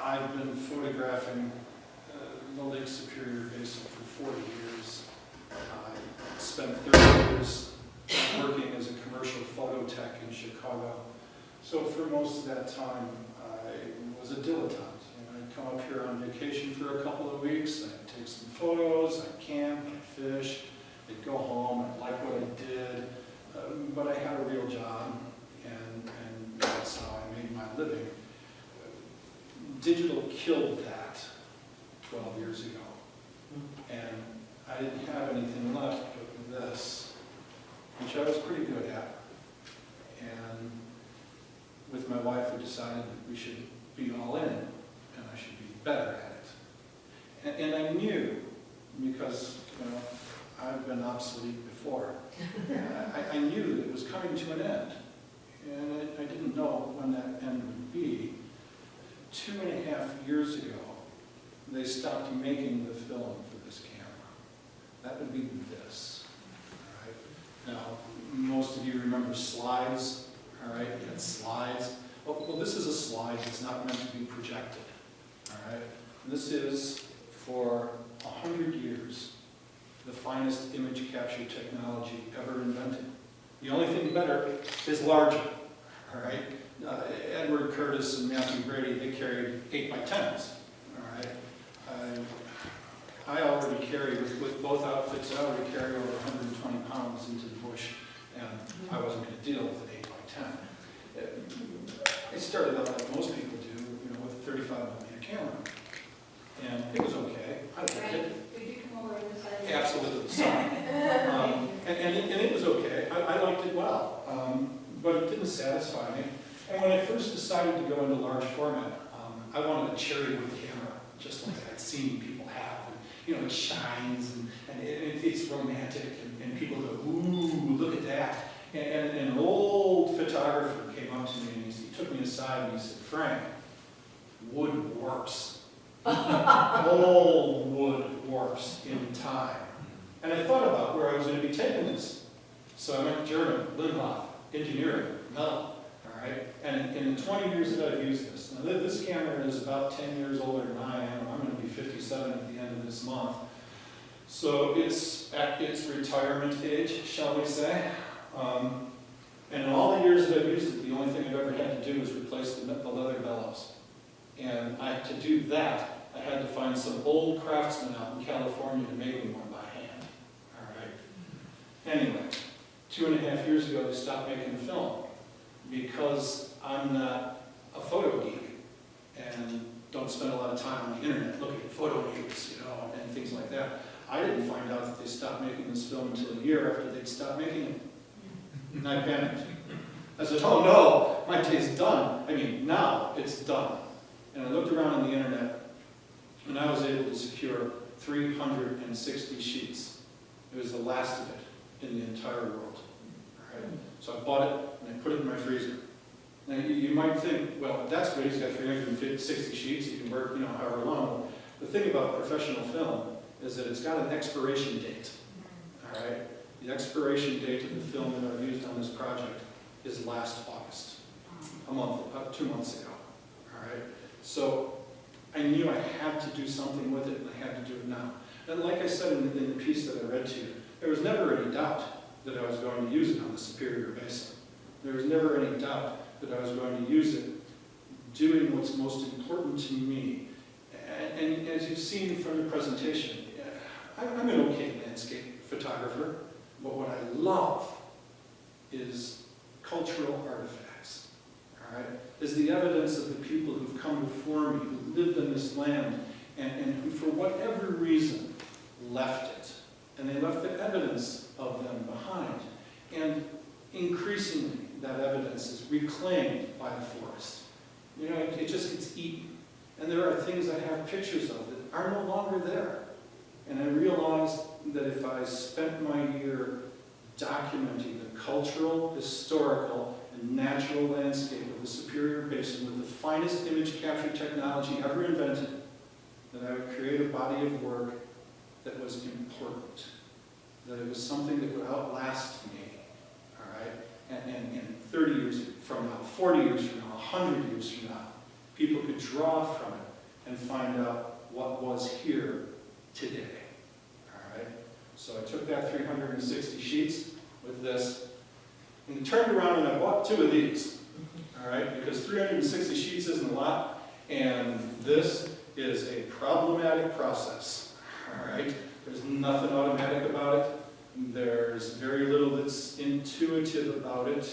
I've been photographing the Lake Superior Basin for 40 years. I spent 30 years working as a commercial photo tech in Chicago. So for most of that time, I was a dilettante. I'd come up here on vacation for a couple of weeks, I'd take some photos, I'd camp, I'd fish, I'd go home, I'd like what I did, but I had a real job, and that's how I made my living. Digital killed that 12 years ago, and I didn't have anything left but this, which I was pretty good at. And with my wife, we decided that we should be all in, and I should be better at it. And I knew, because I've been obsolete before, I knew that it was coming to an end, and I didn't know when that end would be. 2.5 years ago, they stopped making the film for this camera. That would be this. All right. Now, most of you remember slides. All right, you had slides. Well, this is a slide that's not meant to be projected. All right. This is, for 100 years, the finest image capture technology ever invented. The only thing better is larger. All right. Edward Curtis and Matthew Brady, they carried 8x10s. All right. I already carry, with both outfits, I already carry over 120 pounds into the bush, and I wasn't going to deal with an 8x10. I started out like most people do, with a 35mm camera, and it was okay. I liked it. Did you come over this side? Absolutely, sorry. And it was okay. I liked it well, but it didn't satisfy me. And when I first decided to go into large format, I wanted a cherry wood camera, just like I'd seen people have. And, it shines, and it's romantic, and people go, ooh, look at that. And an old photographer came up to me, and he took me aside, and he said, Frank, wood warps. Old wood warps in time. And I thought about where I was going to be taking this. So I went to German, Lindhoff, engineering, metal. Right? And in the 20 years that I've used this, now this camera is about 10 years older than I am. I'm going to be 57 at the end of this month. So it's at its retirement age, shall we say. And in all the years that I've used it, the only thing I've ever had to do is replace the leather bellows. And to do that, I had to find some old craftsman out in California to make me one by hand. All right. Anyway, 2.5 years ago, they stopped making the film, because I'm not a photo geek and don't spend a lot of time on the internet looking at photo news, and things like that. I didn't find out that they stopped making this film until a year after they'd stopped making it. And I panicked. I said, oh no, my day's done. I mean, now it's done. And I looked around on the internet, and I was able to secure 360 sheets. It was the last of it in the entire world. All right? So I bought it, and I put it in my freezer. Now, you might think, well, that's good, he's got 360 sheets, he can work, however long. The thing about professional film is that it's got an expiration date, all right? The expiration date of the film that I've used on this project is last August, about 2 months ago, all right? So I knew I had to do something with it, and I had to do it now. And like I said in the piece that I read to you, there was never any doubt that I was going to use it on the Superior Basin. There was never any doubt that I was going to use it doing what's most important to me. And as you've seen from the presentation, I'm an okay landscape photographer, but what I love is cultural artifacts, all right? Is the evidence of the people who've come before me, who lived in this land, and who for whatever reason left it. And they left the evidence of them behind. And increasingly, that evidence is reclaimed by the forest. It just gets eaten. And there are things I have pictures of that are no longer there. And I realized that if I spent my year documenting the cultural, historical, and natural landscape of the Superior Basin with the finest image capture technology ever invented, that I would create a body of work that was important, that it was something that would outlast me, all right? And 30 years from now, 40 years from now, 100 years from now, people could draw from it and find out what was here today. All right? So I took that 360 sheets with this and turned around and I bought 2 of these. All right? Because 360 sheets isn't a lot, and this is a problematic process. All right? There's nothing automatic about it. There's very little that's intuitive about it,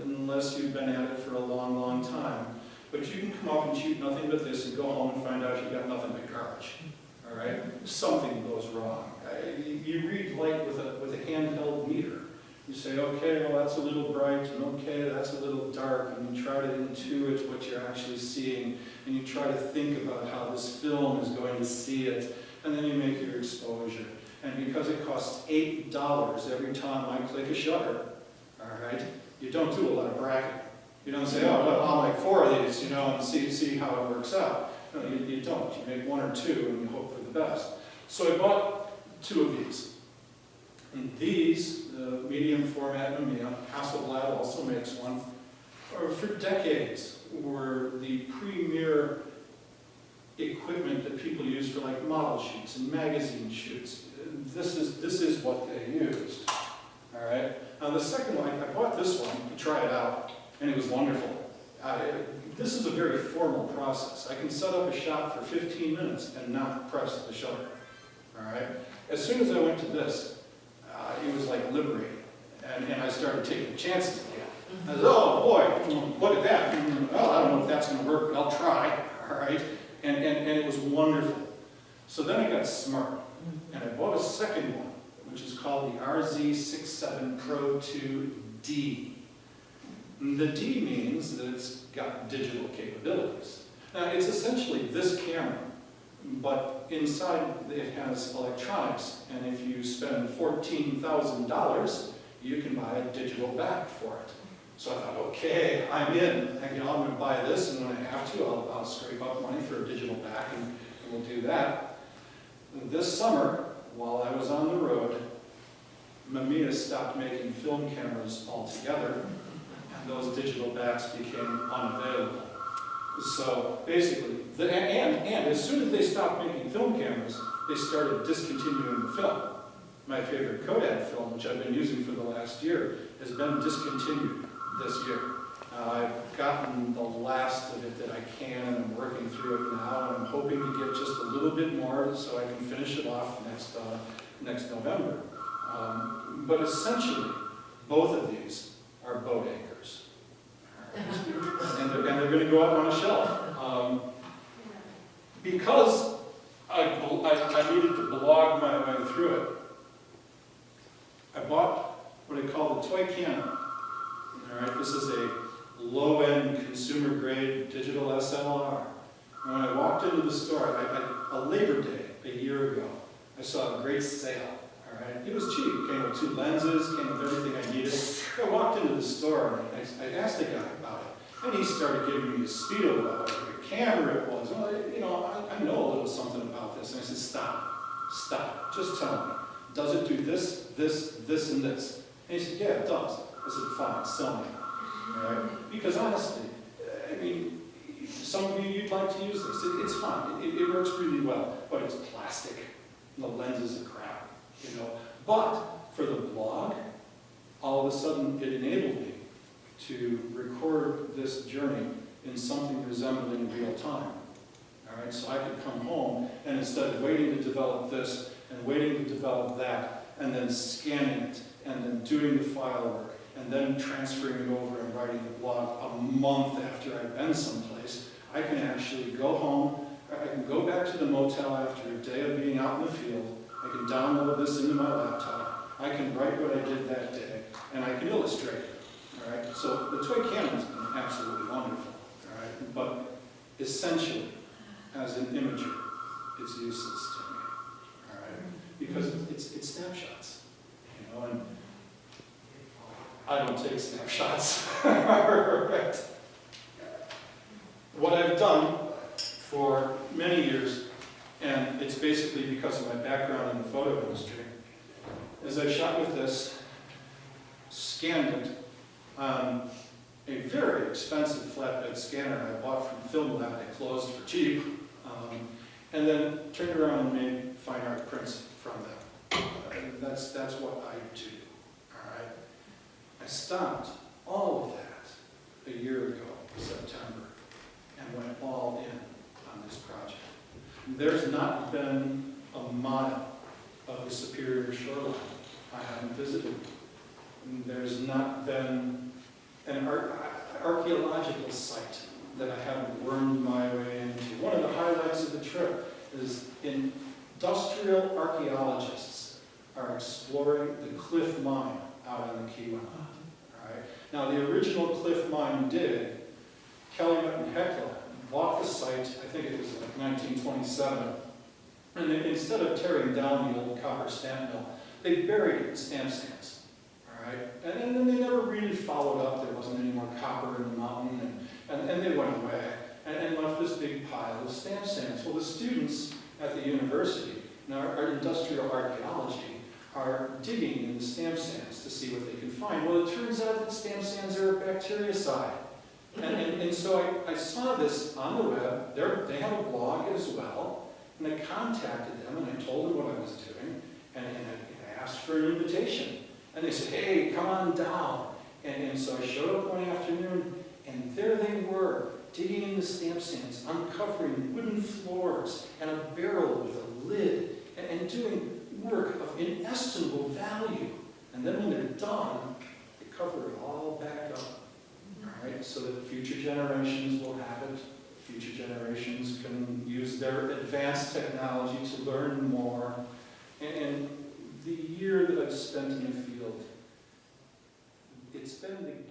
unless you've been at it for a long, long time. But you can come up and shoot nothing but this and go home and find out you've got nothing but garbage. All right? Something goes wrong. You read light with a handheld meter. You say, okay, well that's a little bright, and okay, that's a little dark, and you try to intuit what you're actually seeing, and you try to think about how this film is going to see it, and then you make your exposure. And because it costs $8 every time I click a shutter, all right, you don't do a lot of bracketing. You don't say, oh, well, I'll make 4 of these, you know, and see how it works out. No, you don't. You make 1 or 2 and you hope for the best. So I bought 2 of these. And these, the medium format Mamiya, Hasselblad also makes one, or for decades were the premier equipment that people use for like model shoots and magazine shoots. This is what they used. All right. Now the second one, I bought this one to try it out, and it was wonderful. This is a very formal process. I can set up a shot for 15 minutes and not press the shutter. All right. As soon as I went to this, it was like liberating, and I started taking chances again. I said, oh boy, look at that. Well, I don't know if that's going to work, but I'll try. All right. And it was wonderful. So then I got smart, and I bought a second one, which is called the RZ67 Pro 2D. The D means that it's got digital capabilities. Now, it's essentially this camera, but inside it has electronics, and if you spend $14,000, you can buy a digital back for it. So I thought, okay, I'm in. I'm going to buy this, and when I have to, I'll scrape up money for a digital back, and we'll do that. This summer, while I was on the road, Mamiya stopped making film cameras altogether, and those digital backs became unavailable. So basically, and as soon as they stopped making film cameras, they started discontinuing the film. My favorite Kodak film, which I've been using for the last year, has been discontinued this year. I've gotten the last of it that I can, and I'm working through it now, and I'm hoping to get just a little bit more so I can finish it off next November. But essentially, both of these are boat anchors. And they're going to go up on a shelf. Because I needed to blog my way through it, I bought what I call the toy Canon. All right, this is a low-end consumer-grade digital SLR. And when I walked into the store, a Labor Day a year ago, I saw a great sale. All right, it was cheap. It came with 2 lenses, came with everything I needed. I walked into the store and I asked the guy about it, and he started giving me a spiel about what kind of camera it was. Well, you know, I know a little something about this. And I said, stop, just tell me. Does it do this, this, and this? And he said, yeah, it does. I said, fine, sell me. All right? Because honestly, I mean, some of you, you'd like to use this. It's fine. It works really well, but it's plastic. And the lenses are crap, you know. But for the blog, all of a sudden it enabled me to record this journey in something resembling real time. All right, so I could come home, and instead of waiting to develop this and waiting to develop that, and then scanning it, and then doing the file work, and then transferring it over and writing the blog a month after I've been someplace, I can actually go home, I can go back to the motel after a day of being out in the field, I can download this into my laptop, I can write what I did that day, and I can illustrate it. All right? So the toy camera has been absolutely wonderful. All right? But essentially, as an imager, it's useless to me. All right? Because it's snapshots. You know, and I don't take snapshots. Right? What I've done for many years, and it's basically because of my background in the photo industry, is I shot with this, scanned it on a very expensive flatbed scanner I bought from Film Lab. They closed for cheap. And then turned around and made fine art prints from them. That's what I do, all right? I stopped all of that a year ago, September, and went all in on this project. There's not been a mile of the Superior shoreline I haven't visited. There's not been an archaeological site that I haven't wormed my way into. One of the highlights of the trip is industrial archaeologists are exploring the Cliff Mine out on the Keweenaw. All right? Now, the original Cliff Mine dig, Kelly and Hecla bought the site, I think it was like 1927, and they, instead of tearing down the old copper stamp mill, they buried it in stamp sands. All right? And then they never really followed up. There wasn't any more copper in the mountain, and they went away and left this big pile of stamp sands. Well, the students at the university, now our industrial archaeology, are digging in the stamp sands to see what they can find. Well, it turns out that stamp sands are a bactericide. And so I saw this on the web. They have a blog as well, and I contacted them and I told them what I was doing, and I asked for an invitation. And they said, hey, come on down. And so I showed up one afternoon, and there they were, digging in the stamp sands, uncovering wooden floors and a barrel with a lid, and doing work of inestimable value. And then when they're done, they cover it all back up. All right, so that future generations will have it. Future generations can use their advanced technology to learn more. And the year that I've spent in the field, it's been the